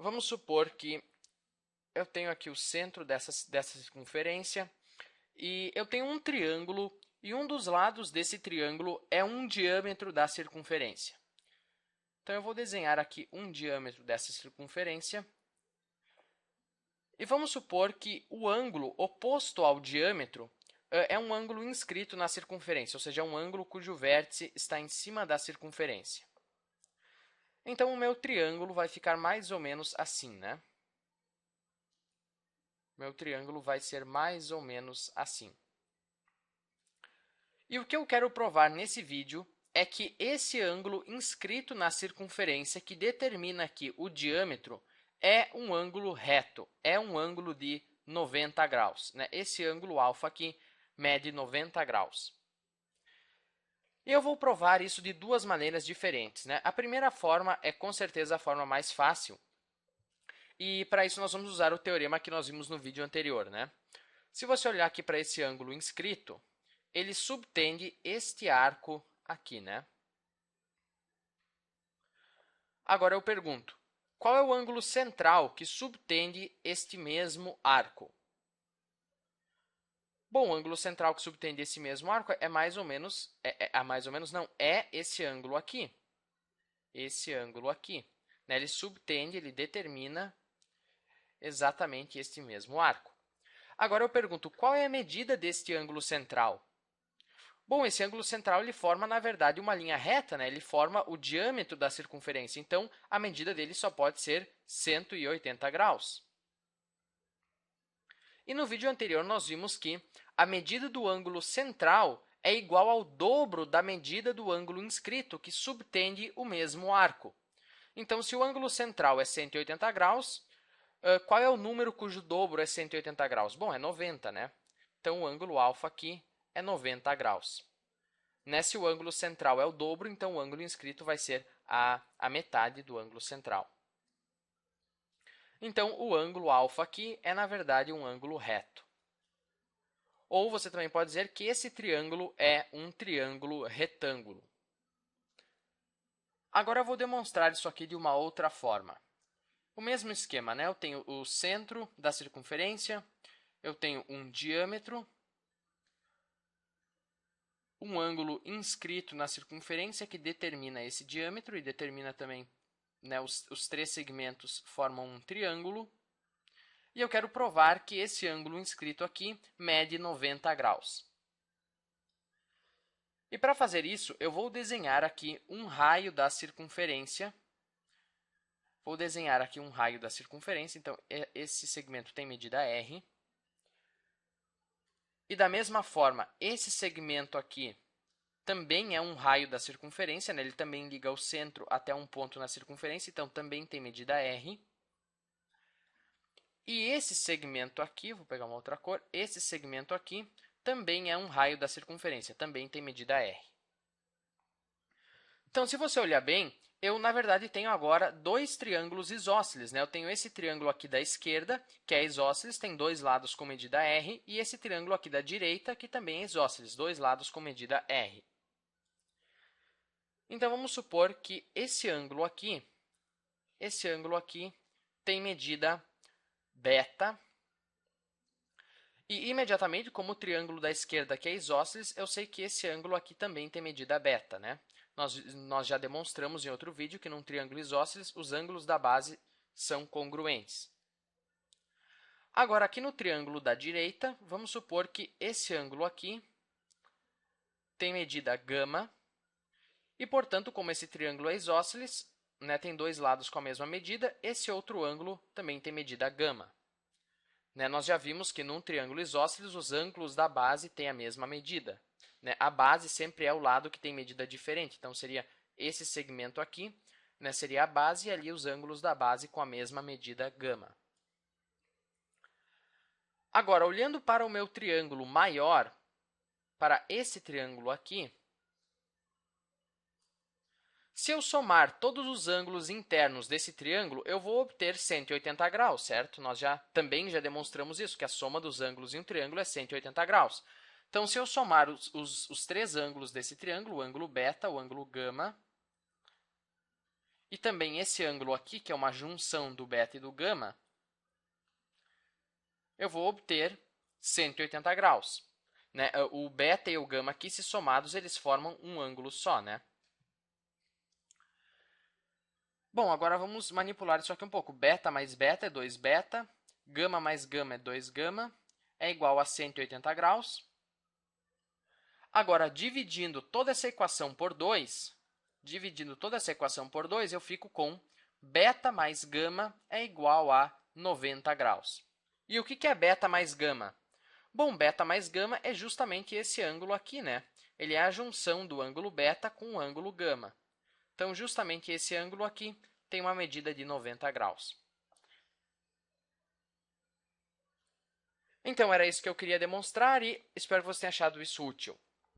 vamos supor que eu tenho aqui o centro dessa circunferência e eu tenho um triângulo e um dos lados desse triângulo é um diâmetro da circunferência. Então, eu vou desenhar aqui um diâmetro dessa circunferência e vamos supor que o ângulo oposto ao diâmetro é um ângulo inscrito na circunferência, ou seja, é um ângulo cujo vértice está em cima da circunferência. Então, o meu triângulo vai ficar mais ou menos assim, né? Meu triângulo vai ser mais ou menos assim. E o que eu quero provar nesse vídeo é que esse ângulo inscrito na circunferência, que determina aqui o diâmetro, é um ângulo reto, é um ângulo de 90 graus. Né? Esse ângulo alfa aqui mede 90 graus. E eu vou provar isso de duas maneiras diferentes. Né? A primeira forma é, com certeza, a forma mais fácil. E, para isso, nós vamos usar o teorema que nós vimos no vídeo anterior. Né? Se você olhar aqui para esse ângulo inscrito, ele subtende este arco aqui, né? Agora eu pergunto, qual é o ângulo central que subtende este mesmo arco? Bom, o ângulo central que subtende esse mesmo arco é mais ou menos, é esse ângulo aqui. Esse ângulo aqui. Né? Ele subtende, ele determina exatamente este mesmo arco. Agora eu pergunto, qual é a medida deste ângulo central? Bom, esse ângulo central ele forma, na verdade, uma linha reta, né? Ele forma o diâmetro da circunferência. Então, a medida dele só pode ser 180 graus. E no vídeo anterior, nós vimos que a medida do ângulo central é igual ao dobro da medida do ângulo inscrito, que subtende o mesmo arco. Então, se o ângulo central é 180 graus, qual é o número cujo dobro é 180 graus? Bom, é 90, né? Então, o ângulo alfa aqui é 90 graus. Se o ângulo central é o dobro, então o ângulo inscrito vai ser a metade do ângulo central. Então, o ângulo alfa aqui é, na verdade, um ângulo reto. Ou você também pode dizer que esse triângulo é um triângulo retângulo. Agora, eu vou demonstrar isso aqui de uma outra forma. O mesmo esquema, né? Eu tenho o centro da circunferência, eu tenho um diâmetro, um ângulo inscrito na circunferência que determina esse diâmetro e determina também, né, os três segmentos formam um triângulo. E eu quero provar que esse ângulo inscrito aqui mede 90 graus. E para fazer isso, eu vou desenhar aqui um raio da circunferência. Vou desenhar aqui um raio da circunferência. Então, esse segmento tem medida R. E da mesma forma, esse segmento aqui também é um raio da circunferência, né? Ele também liga o centro até um ponto na circunferência, então também tem medida R. E esse segmento aqui, vou pegar uma outra cor, esse segmento aqui também é um raio da circunferência, também tem medida R. Então, se você olhar bem, eu, na verdade, tenho agora dois triângulos isósceles. Né? Eu tenho esse triângulo aqui da esquerda, que é isósceles, tem dois lados com medida R, e esse triângulo aqui da direita, que também é isósceles, dois lados com medida R. Então, vamos supor que esse ângulo aqui tem medida beta. E, imediatamente, como o triângulo da esquerda aqui é isósceles, eu sei que esse ângulo aqui também tem medida beta, né? Nós já demonstramos em outro vídeo que num triângulo isósceles, os ângulos da base são congruentes. Agora, aqui no triângulo da direita, vamos supor que esse ângulo aqui tem medida gama. E, portanto, como esse triângulo é isósceles, né, tem dois lados com a mesma medida, esse outro ângulo também tem medida gama. Né, nós já vimos que num triângulo isósceles, os ângulos da base têm a mesma medida. Né? A base sempre é o lado que tem medida diferente. Então, seria esse segmento aqui, né, seria a base, e ali os ângulos da base com a mesma medida gama. Agora, olhando para o meu triângulo maior, para esse triângulo aqui, se eu somar todos os ângulos internos desse triângulo, eu vou obter 180 graus, certo? Nós também já demonstramos isso, que a soma dos ângulos em um triângulo é 180 graus. Então, se eu somar os três ângulos desse triângulo, o ângulo beta, o ângulo gama e também esse ângulo aqui, que é uma junção do beta e do gama, eu vou obter 180 graus. Né? O beta e o gama aqui, se somados, eles formam um ângulo só, né? Bom, agora vamos manipular isso aqui um pouco. Beta mais beta é 2 beta, gama mais gama é 2 gama, é igual a 180 graus. Agora, dividindo toda essa equação por 2, eu fico com beta mais gama é igual a 90 graus. E o que é beta mais gama? Bom, beta mais gama é justamente esse ângulo aqui, né? Ele é a junção do ângulo beta com o ângulo gama. Então, justamente esse ângulo aqui tem uma medida de 90 graus. Então, era isso que eu queria demonstrar e espero que você tenha achado isso útil.